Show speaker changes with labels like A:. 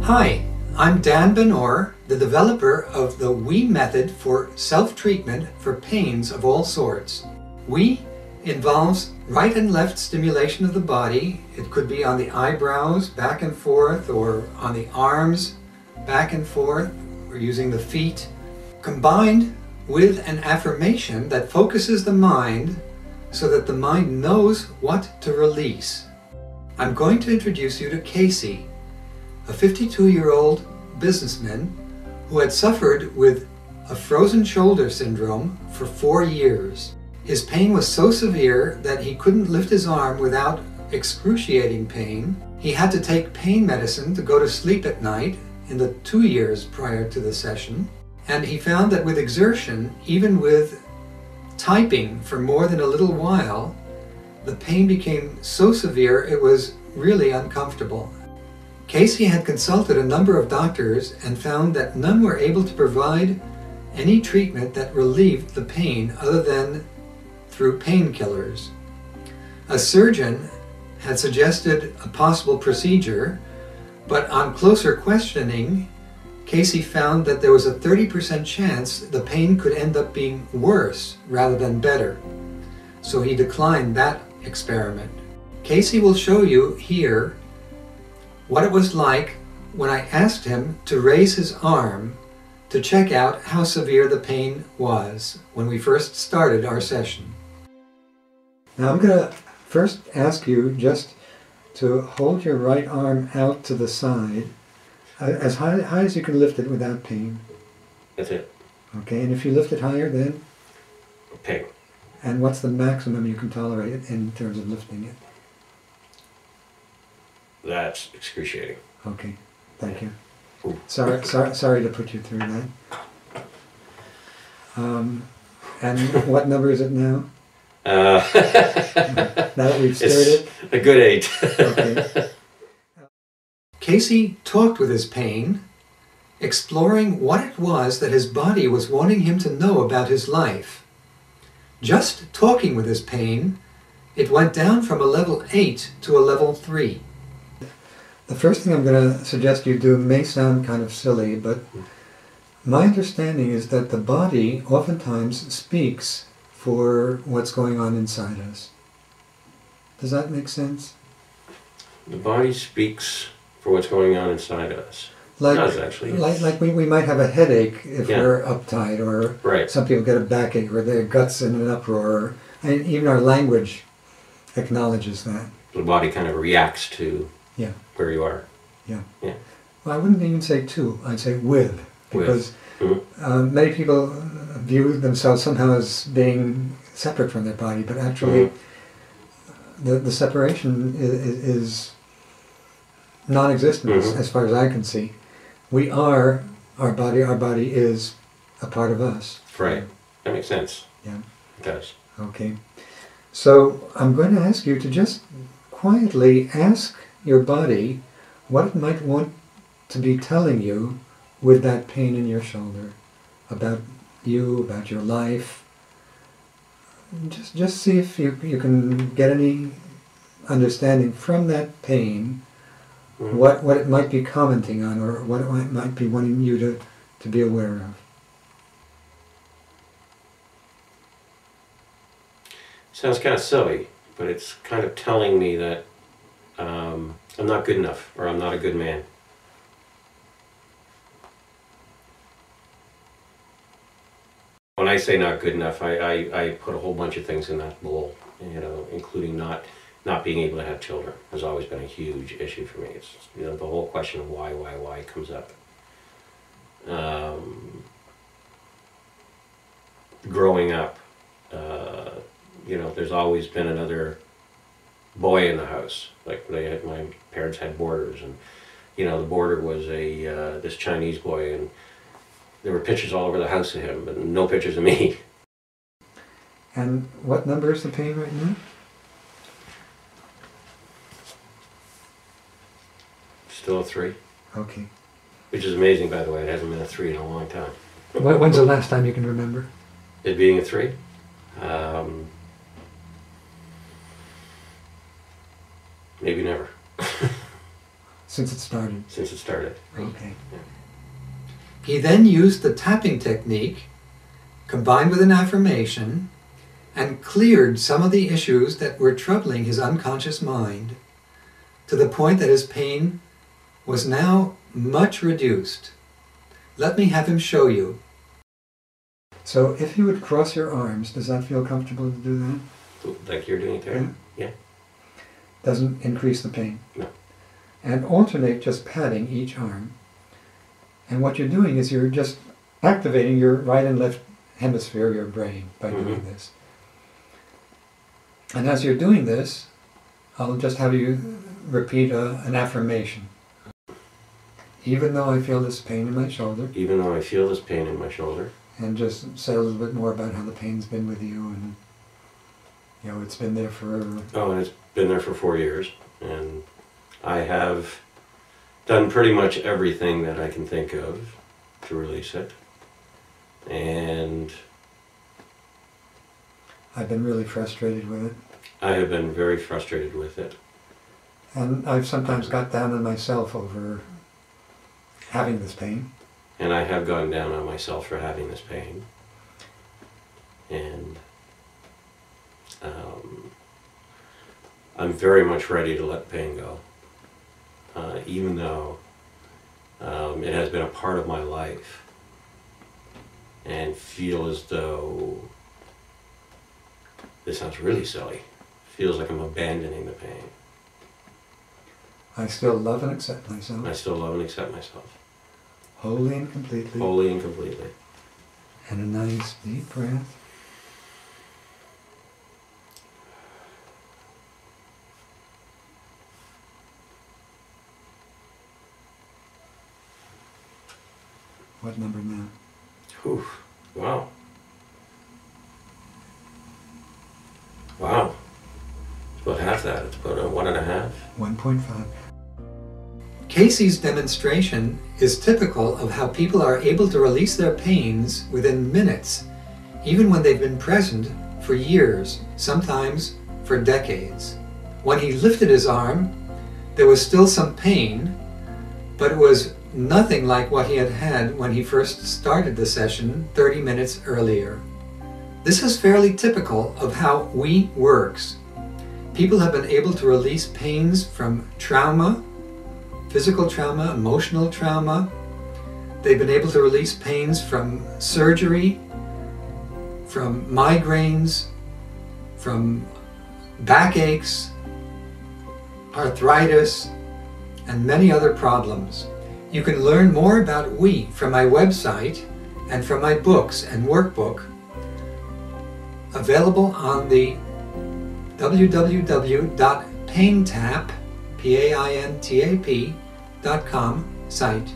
A: Hi, I'm Dan Benor, the developer of the WHEE method for self-treatment for pains of all sorts. WHEE involves right and left stimulation of the body. It could be on the eyebrows, back and forth, or on the arms, back and forth, or using the feet, combined with an affirmation that focuses the mind so that the mind knows what to release. I'm going to introduce you to Casey, a 52-year-old businessman who had suffered with a frozen shoulder syndrome for 4 years. His pain was so severe that he couldn't lift his arm without excruciating pain. He had to take pain medicine to go to sleep at night in the 2 years prior to the session. And he found that with exertion, even with typing for more than a little while, the pain became so severe it was really uncomfortable. Casey had consulted a number of doctors and found that none were able to provide any treatment that relieved the pain other than through painkillers. A surgeon had suggested a possible procedure, but on closer questioning, Casey found that there was a 30% chance the pain could end up being worse rather than better. So he declined that experiment. Casey will show you here what it was like when I asked him to raise his arm to check out how severe the pain was when we first started our session. Now I'm going to first ask you just to hold your right arm out to the side, as high as you can lift it without pain.
B: That's it.
A: Okay, and if you lift it higher then?
B: Pain. And
A: what's the maximum you can tolerate in terms of lifting it?
B: That's excruciating.
A: Okay, thank you.
B: Ooh.
A: Sorry to put you through that. And what number is it now? Now that we've stirred it?
B: A good 8.
A: Okay. Casey talked with his pain, exploring what it was that his body was wanting him to know about his life. Just talking with his pain, it went down from a level 8 to a level 3. The first thing I'm going to suggest you do may sound kind of silly, but my understanding is that the body oftentimes speaks for what's going on inside us. Does that make sense?
B: The body speaks for what's going on inside us. It does, actually.
A: Like we might have a headache if we're uptight, or
B: right.
A: Some people get a backache, or their guts in an uproar. And even our language acknowledges that.
B: The body kind of reacts to where you are.
A: Yeah.
B: Yeah.
A: Well, I wouldn't even say to, I'd say with. Because many people view themselves somehow as being separate from their body, but actually the separation is non-existent as far as I can see. We are our body is a part of us.
B: Right, that makes sense.
A: Yeah.
B: It does.
A: Okay. So I'm going to ask you to just quietly ask your body what it might want to be telling you with that pain in your shoulder, about you, about your life. Just see if you can get any understanding from that pain, what it might be commenting on, or what it might be wanting you to be aware of.
B: Sounds kind of silly, but it's kind of telling me that I'm not good enough, or I'm not a good man. When I say not good enough, I put a whole bunch of things in that bowl, including not being able to have children has always been a huge issue for me. It's the whole question of why comes up. Growing up, there's always been another boy in the house. Like my parents had boarders, and the boarder was this Chinese boy, and there were pictures all over the house of him, but no pictures of me.
A: And what number is the pain right now?
B: Still a 3.
A: Okay.
B: Which is amazing, by the way. It hasn't been a 3 in a long time.
A: When's the last time you can remember?
B: It being a 3? Maybe never.
A: Since it started?
B: Since it started.
A: Okay.
B: Yeah.
A: He then used the tapping technique combined with an affirmation and cleared some of the issues that were troubling his unconscious mind to the point that his pain was now much reduced. Let me have him show you. So if you would cross your arms, does that feel comfortable to do that?
B: Like you're doing it there? Yeah.
A: Doesn't increase the pain?
B: No.
A: And alternate just patting each arm. And what you're doing is you're just activating your right and left hemisphere of your brain by doing this. And as you're doing this, I'll just have you repeat an affirmation. Even though I feel this pain in my shoulder.
B: Even though I feel this pain in my shoulder.
A: And just say a little bit more about how the pain's been with you, and you know, it's been there for...
B: Oh, and it's been there for 4 years, and I have done pretty much everything that I can think of to release it. And
A: I've been really frustrated with it.
B: I have been very frustrated with it.
A: And I've sometimes got down on myself over having this pain.
B: And I have gone down on myself for having this pain. And I'm very much ready to let pain go. Even though it has been a part of my life, and feel as though, this sounds really silly, feels like I'm abandoning the pain.
A: I still love and accept myself.
B: I still love and accept myself.
A: Wholly and completely.
B: Wholly and completely.
A: And a nice deep breath. What number now?
B: Whew. Wow. Wow. It's about half that. It's about 1.5.
A: 1.5. Casey's demonstration is typical of how people are able to release their pains within minutes, even when they've been present for years, sometimes for decades. When he lifted his arm, there was still some pain, but it was nothing like what he had had when he first started the session 30 minutes earlier. This is fairly typical of how WHEE works. People have been able to release pains from trauma, physical trauma, emotional trauma. They've been able to release pains from surgery, from migraines, from backaches, arthritis, and many other problems. You can learn more about WHEE from my website and from my books and workbook, available on the www.paintap.com site.